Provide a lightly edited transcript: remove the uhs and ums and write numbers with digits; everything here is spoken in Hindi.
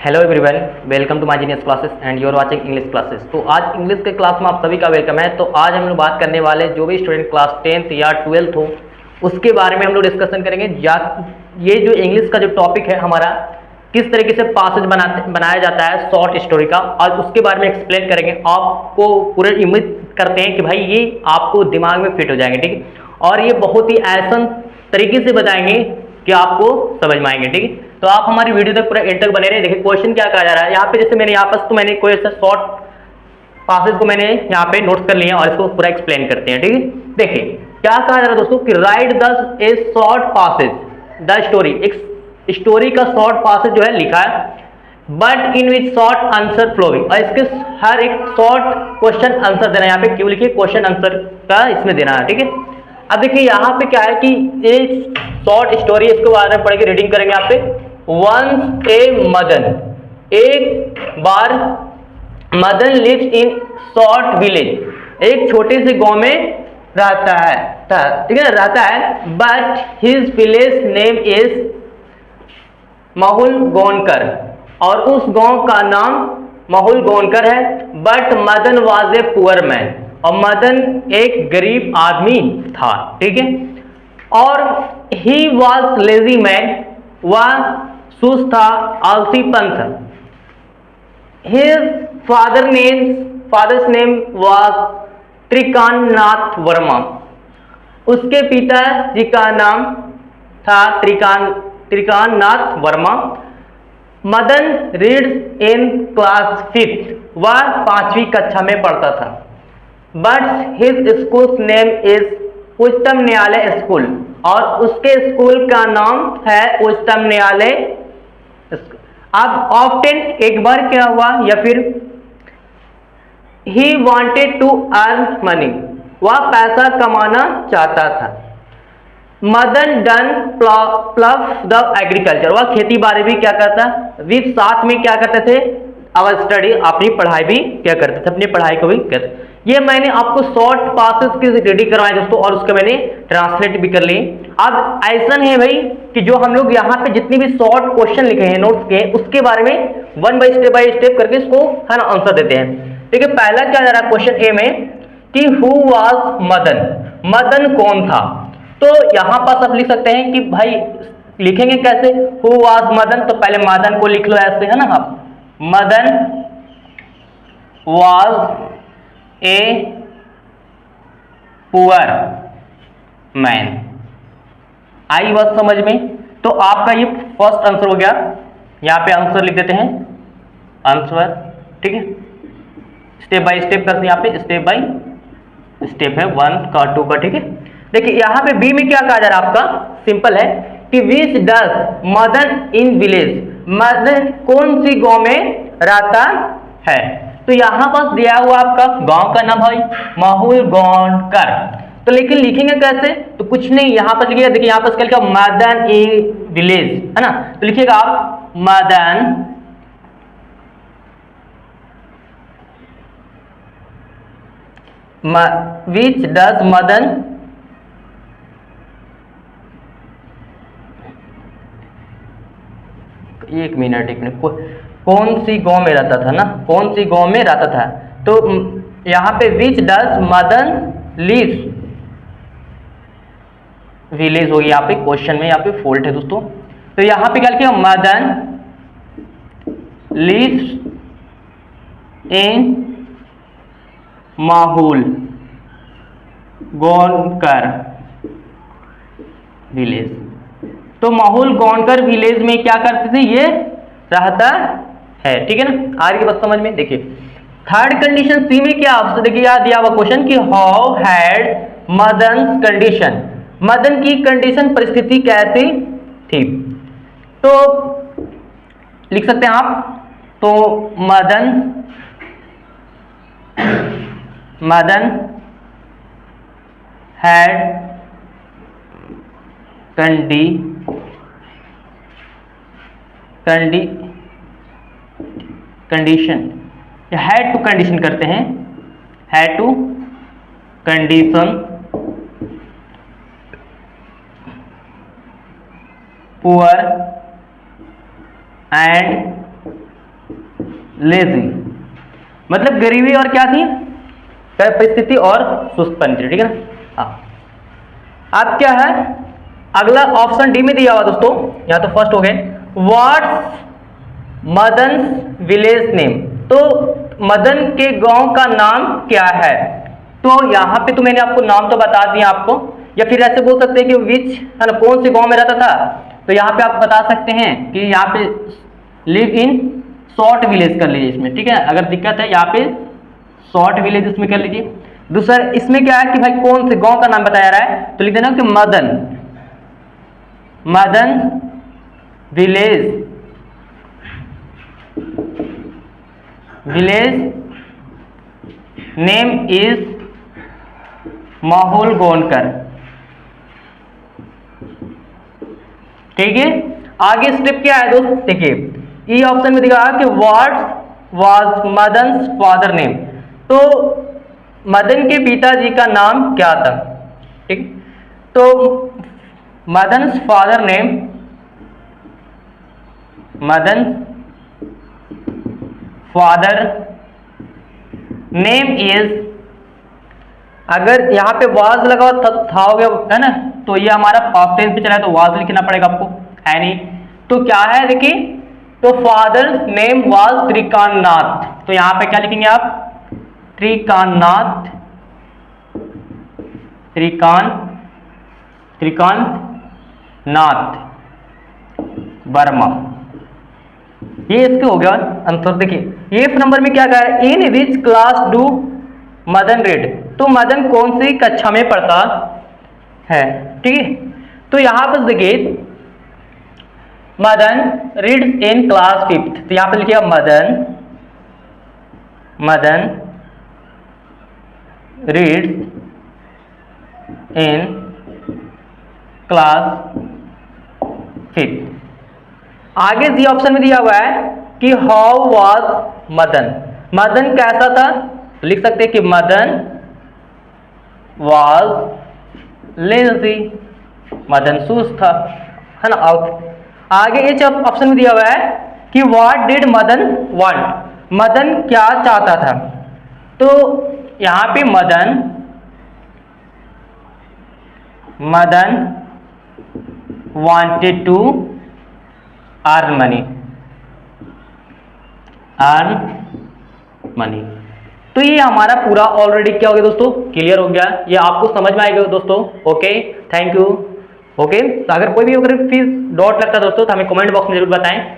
Hello everyone, welcome to my genius classes and you are watching English classes. तो आज इंग्लिश के क्लास में आप सभी का वेलकम है। तो आज हम लोग बात करने वाले जो भी स्टूडेंट क्लास 10th या 12th हो उसके बारे में हम लोग डिस्कशन करेंगे। ये जो इंग्लिश का जो टॉपिक है हमारा, किस तरीके से पासेज बनाया जाता है शॉर्ट स्टोरी का, और उसके बारे में एक्सप्लेन करेंगे। आपको पूरे उम्मीद करते हैं कि भाई ये आपको दिमाग में फिट हो जाएंगे, ठीक है। और ये बहुत ही आसान तरीके से बताएंगे कि आपको समझ में आएंगे, ठीक है। तो आप हमारी वीडियो तक पूरा एंड तक बने रहे। देखिए क्वेश्चन क्या कहा जा रहा है यहाँ पे। जैसे मैंने कोई ऐसा शॉर्ट पासेज को मैंने यहाँ पे नोट कर लिया और इसको पूरा एक्सप्लेन करते हैं, ठीक है। देखिए क्या कहा जा रहा है दोस्तों कि write the a short passage the story. एक स्टोरी का शॉर्ट पासेज जो है लिखा है, but in which short answer flowing, और इसके हर एक शॉर्ट क्वेश्चन आंसर देना है। यहाँ पे क्यों लिखिए क्वेश्चन आंसर का इसमें देना है, ठीक है। अब देखिए यहाँ पे क्या है कि एक शॉर्ट स्टोरी, इसको बारे में पढ़ के रीडिंग करेंगे यहाँ पे। वंस ए मदन, एक बार Madan lives in short village, एक छोटे से गांव में रहता है, ठीक है, रहता है। But his village name is Mahul Gonkar, और उस गांव का नाम महुल गोनकर है। But Madan was a poor man, और मदन एक गरीब आदमी था, ठीक है। और ही वॉज लेजी मैन, वह सुस्त था, आलसीपन था। His father's name was Trikannath Verma, उसके पिताजी का नाम था Trikannath Verma. Madan reads in class 5th, वह 5वीं कक्षा में पढ़ता था। But his school name is उच्चतम न्यायालय स्कूल, और उसके स्कूल का नाम है उच्चतम न्यायालय। अब ऑफ्टन, एक बार क्या हुआ, या फिर he wanted to earn money, वह पैसा कमाना चाहता था। Madan done plough the agriculture, वह खेती बाड़ी भी क्या करता, विद साथ में क्या करते थे, आवर स्टडी, अपनी पढ़ाई भी क्या करते थे, अपनी पढ़ाई को भी करते। ये मैंने आपको शॉर्ट पासेस की रेडी करवाए दोस्तों, और उसका मैंने ट्रांसलेट भी कर ली। अब ऐसा है भाई कि जो हम लोग यहाँ पे जितनी भी शॉर्ट क्वेश्चन लिखे हैं नोट्स के, उसके बारे में वन बाय स्टेप करके इसको है ना आंसर देते हैं, ठीक है। पहला क्या जा रहा है क्वेश्चन ए में कि हु वाज मदन, मदन कौन था। तो यहां पर आप लिख सकते हैं कि भाई लिखेंगे कैसे, हु वाज मदन, तो पहले मदन को लिख लो ऐसे, है ना। आप Madan was a poor man, आई बात समझ में। तो आपका ये फर्स्ट आंसर हो गया। यहां पे आंसर लिख देते हैं, आंसर, ठीक है। स्टेप बाय स्टेप करते हैं, यहाँ पे स्टेप बाय स्टेप है 1 का 2 का, ठीक है। देखिए यहाँ पे बी में क्या कहा जा रहा है आपका, सिंपल है कि विच does Madan in village, Madan कौन सी गांव में रहता है। तो यहाँ पास दिया हुआ आपका गांव का नाम भाई महुल गोनकर। तो लेकिन लिखेंगे कैसे, तो कुछ नहीं, यहाँ पर लिखिएगा। देखिए यहाँ पर क्या लिखा, मदन इन विलेज, है ना। तो लिखिएगा आप मदन विच डज मदन एक मिनट कौन सी गांव में रहता था ना, कौन सी गांव में रहता था। तो यहाँ पे which does Madan lives, village होगी यहाँ पे, क्वेश्चन में यहाँ पे फॉल्ट है दोस्तों। तो यहाँ पे क्या लिखिए, मदन लिव्स इन माहुल गोनकर विलेज। तो माहुल गोनकर विलेज में क्या करते थे, ये रहता है, ठीक है ना। आगे की बात समझ में। देखिए थर्ड कंडीशन सी में क्या आपसे, देखिए याद दिया हुआ क्वेश्चन कि how had Madan condition, Madan की कंडीशन परिस्थिति कैसी थी। तो लिख सकते हैं आप, तो Madan had condition, had to condition करते हैं, had to condition poor and lazy, मतलब गरीबी और क्या थी, परिस्थिति और सुस्तपन थी, ठीक है ना। हाँ, अब क्या है, अगला ऑप्शन डी में दिया हुआ दोस्तों, यहाँ तो फर्स्ट हो गए, व्हाट्स मदन विलेज नेम, तो मदन के गांव का नाम क्या है। तो यहाँ पे तो मैंने आपको नाम तो बता दिया आपको, या फिर ऐसे बोल सकते हैं कि विच है ना, कौन से गांव में रहता था। तो यहाँ पे आप बता सकते हैं कि यहाँ पे लिव इन शॉर्ट विलेज कर लीजिए इसमें, ठीक है। अगर दिक्कत है यहाँ पे शॉर्ट विलेज इसमें कर लीजिए। दूसरा इसमें क्या है कि भाई कौन से गांव का नाम बताया रहा है, तो लिख देना कि Madan, Madan village, village name is माहौल गोनकर, ठीक है। आगे स्टेप क्या है दोस्त, देखिए ई ऑप्शन में दिखा कि what was Madan father name, तो मदन के पिताजी का नाम क्या था, ठीक। तो Madan father name, Madan father name is, अगर यहाँ पे वाज लगा हुआ था हो गया है ना, तो ये हमारा पास्ट टेंस पे चला है तो वाज लिखना पड़ेगा आपको, है नहीं। तो क्या है देखिए, तो फादर नेम वाज त्रिकांतनाथ, तो यहाँ पे क्या लिखेंगे आप, त्रिकांतनाथ, त्रिकांतनाथ वर्मा, ये इसके हो गया आंसर। देखिए एफ नंबर में क्या कह रहा है, in which class do Madan read, तो मदन कौन सी कक्षा में पढ़ता है, ठीक है। तो यहां पर देखिए Madan read in class 5th, तो यहां पर लिखिए Madan, Madan read in class 5th। आगे दी ऑप्शन में दिया हुआ है कि हाउ वाज मदन, मदन कैसा था, तो लिख सकते हैं कि मदन वाज लेजी, मदन सुस्त था, है ना। आगे एच ऑप्शन में दिया हुआ है कि what did Madan want, Madan क्या चाहता था, तो यहां पे Madan wanted to earn money, तो ये हमारा पूरा ऑलरेडी क्या हो गया दोस्तों, क्लियर हो गया, ये आपको समझ में आएगा दोस्तों। Okay, thank you. ओके, तो अगर कोई भी अगर फिर डॉट लगता है दोस्तों तो हमें कमेंट बॉक्स में जरूर बताएं।